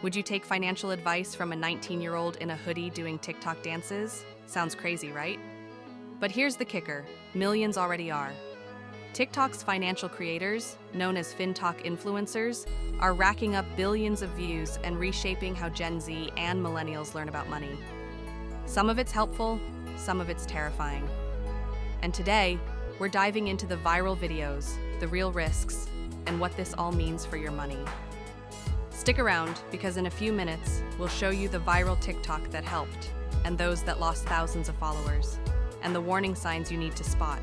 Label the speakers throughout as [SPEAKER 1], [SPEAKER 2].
[SPEAKER 1] Would you take financial advice from a 19-year-old in a hoodie doing TikTok dances? Sounds crazy, right? But here's the kicker: millions already are. TikTok's financial creators, known as FinTok influencers, are racking up billions of views and reshaping how Gen Z and millennials learn about money. Some of it's helpful, some of it's terrifying. And today, we're diving into the viral videos, the real risks, and what this all means for your money. Stick around, because in a few minutes, we'll show you the viral TikTok that helped, and those that lost thousands of followers, and the warning signs you need to spot.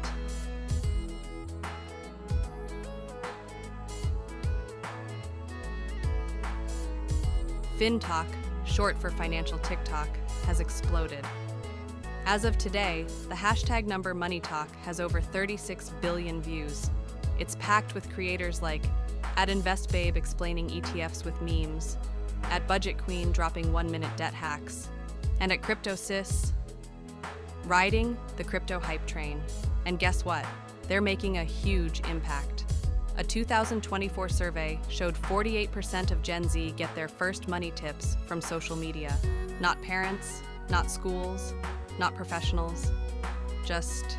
[SPEAKER 1] FinTok, short for financial TikTok, has exploded. As of today, the hashtag number MoneyTalk has over 36 billion views. It's packed with creators like @InvestBabe explaining ETFs with memes, @BudgetQueen dropping 1-minute debt hacks, and @CryptoSys riding the crypto hype train. And guess what? They're making a huge impact. A 2024 survey showed 48% of Gen Z get their first money tips from social media. Not parents, not schools, not professionals, just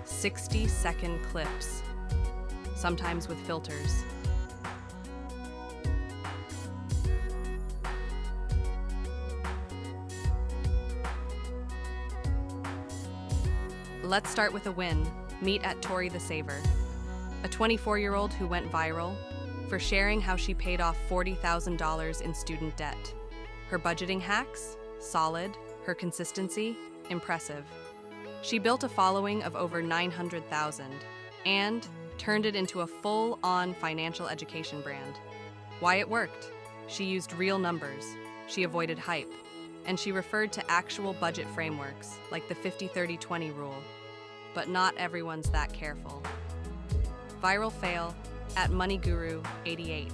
[SPEAKER 1] 60-second clips, sometimes with filters. Let's start with a win. Meet @Tori the Saver, a 24-year-old who went viral for sharing how she paid off $40,000 in student debt. Her budgeting hacks? Solid. Her consistency? Impressive. She built a following of over 900,000 and turned it into a full-on financial education brand. Why it worked? She used real numbers, she avoided hype, and she referred to actual budget frameworks like the 50-30-20 rule. But not everyone's that careful. Viral fail @MoneyGuru88.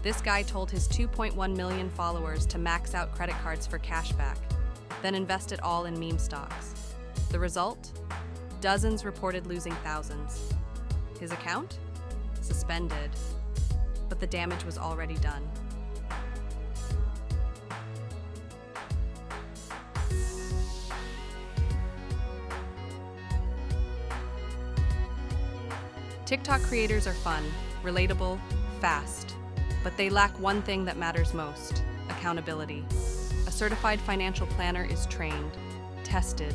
[SPEAKER 1] This guy told his 2.1 million followers to max out credit cards for cashback, then invest it all in meme stocks. The result? Dozens reported losing thousands. His account? Suspended. But the damage was already done. TikTok creators are fun, relatable, fast, but they lack one thing that matters most: accountability. A certified financial planner is trained, tested,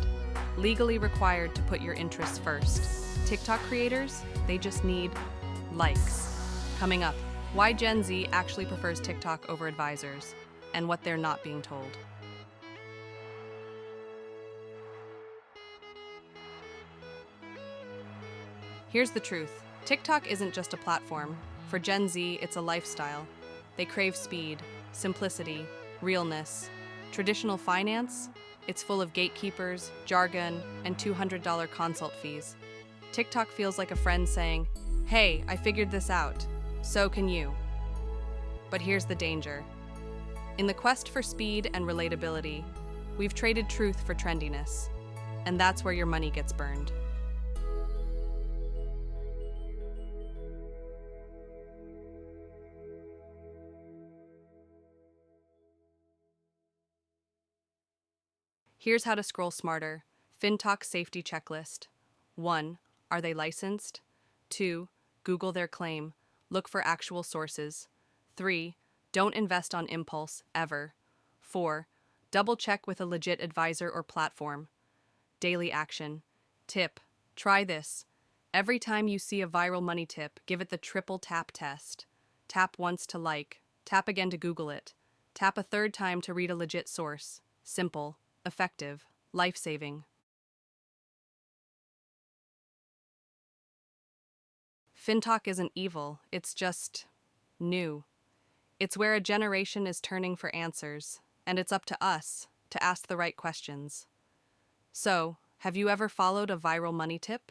[SPEAKER 1] legally required to put your interests first. TikTok creators, they just need likes. Coming up, why Gen Z actually prefers TikTok over advisors, and what they're not being told. Here's the truth. TikTok isn't just a platform. For Gen Z, it's a lifestyle. They crave speed, simplicity, realness. Traditional finance? It's full of gatekeepers, jargon, and $200 consult fees. TikTok feels like a friend saying, "Hey, I figured this out. So can you." But here's the danger. In the quest for speed and relatability, we've traded truth for trendiness. And that's where your money gets burned. Here's how to scroll smarter. FinTok safety checklist. 1. Are they licensed? 2. Google their claim. Look for actual sources. 3. Don't invest on impulse, ever. 4. Double check with a legit advisor or platform. Daily action. Tip. Try this. Every time you see a viral money tip, give it the triple tap test. Tap once to like. Tap again to Google it. Tap a third time to read a legit source. Simple. Effective, life-saving. FinTok isn't evil, it's just new. It's where a generation is turning for answers, and it's up to us to ask the right questions. So, have you ever followed a viral money tip?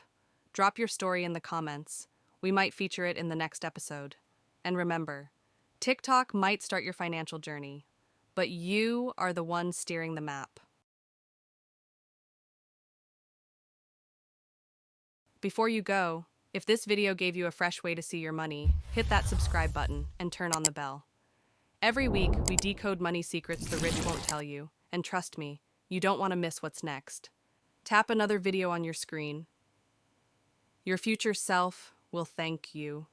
[SPEAKER 1] Drop your story in the comments. We might feature it in the next episode. And remember, TikTok might start your financial journey, but you are the one steering the map. Before you go, if this video gave you a fresh way to see your money, hit that subscribe button and turn on the bell. Every week, we decode money secrets the rich won't tell you. And trust me, you don't want to miss what's next. Tap another video on your screen. Your future self will thank you.